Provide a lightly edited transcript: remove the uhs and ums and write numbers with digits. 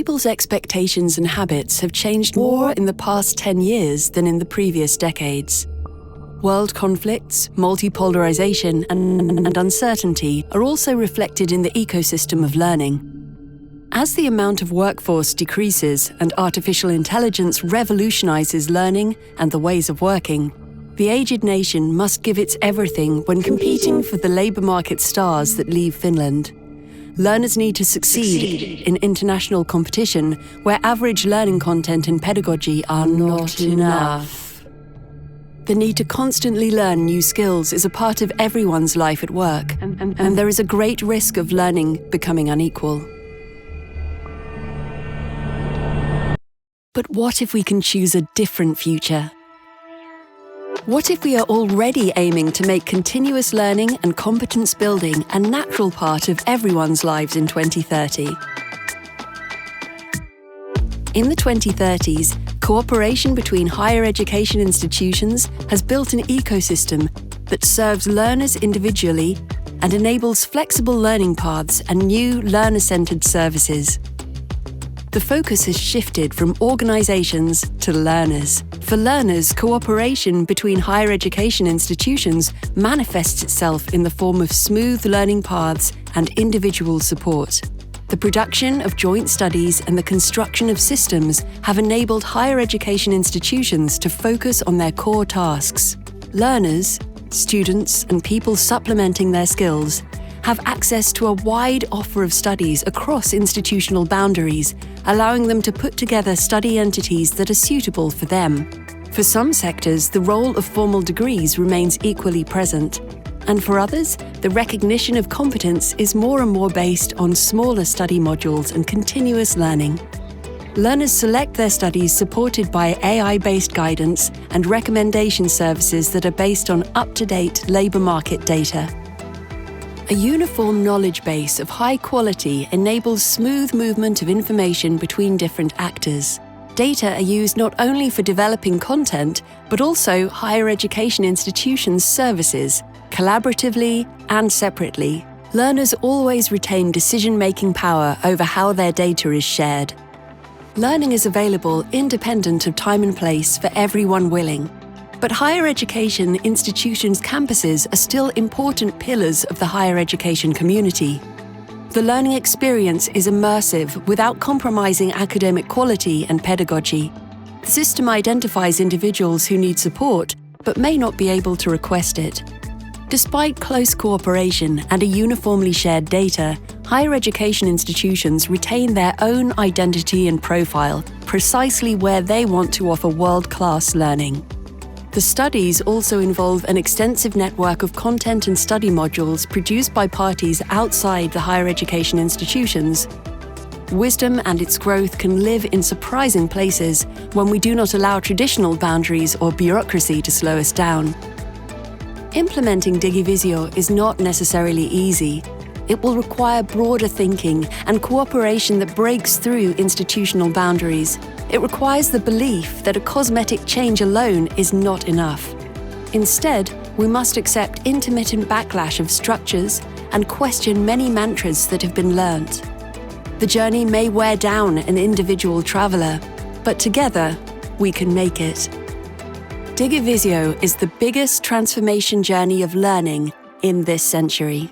People's expectations and habits have changed more in the past 10 years than in the previous decades. World conflicts, multipolarization, and uncertainty are also reflected in the ecosystem of learning. As the amount of workforce decreases and artificial intelligence revolutionizes learning and the ways of working, the aged nation must give its everything when competing for the labor market stars that leave Finland. Learners need to succeed in international competition where average learning content and pedagogy are not enough. The need to constantly learn new skills is a part of everyone's life at work, and there is a great risk of learning becoming unequal. But what if we can choose a different future? What if we are already aiming to make continuous learning and competence building a natural part of everyone's lives in 2030? In the 2030s, cooperation between higher education institutions has built an ecosystem that serves learners individually and enables flexible learning paths and new learner-centered services. The focus has shifted from organizations to learners. For learners, cooperation between higher education institutions manifests itself in the form of smooth learning paths and individual support. The production of joint studies and the construction of systems have enabled higher education institutions to focus on their core tasks. Learners, students, and people supplementing their skills have access to a wide offer of studies across institutional boundaries, allowing them to put together study entities that are suitable for them. For some sectors, the role of formal degrees remains equally present, and for others, the recognition of competence is more and more based on smaller study modules and continuous learning. Learners select their studies supported by AI-based guidance and recommendation services that are based on up-to-date labour market data. A uniform knowledge base of high quality enables smooth movement of information between different actors. Data are used not only for developing content, but also higher education institutions' services, collaboratively and separately. Learners always retain decision-making power over how their data is shared. Learning is available independent of time and place for everyone willing. But higher education institutions' campuses are still important pillars of the higher education community. The learning experience is immersive without compromising academic quality and pedagogy. The system identifies individuals who need support but may not be able to request it. Despite close cooperation and a uniformly shared data, higher education institutions retain their own identity and profile precisely where they want to offer world-class learning. The studies also involve an extensive network of content and study modules produced by parties outside the higher education institutions. Wisdom and its growth can live in surprising places when we do not allow traditional boundaries or bureaucracy to slow us down. Implementing Digivisio is not necessarily easy. It will require broader thinking and cooperation that breaks through institutional boundaries. It requires the belief that a cosmetic change alone is not enough. Instead, we must accept intermittent backlash of structures and question many mantras that have been learnt. The journey may wear down an individual traveller, but together we can make it. Digivisio is the biggest transformation journey of learning in this century.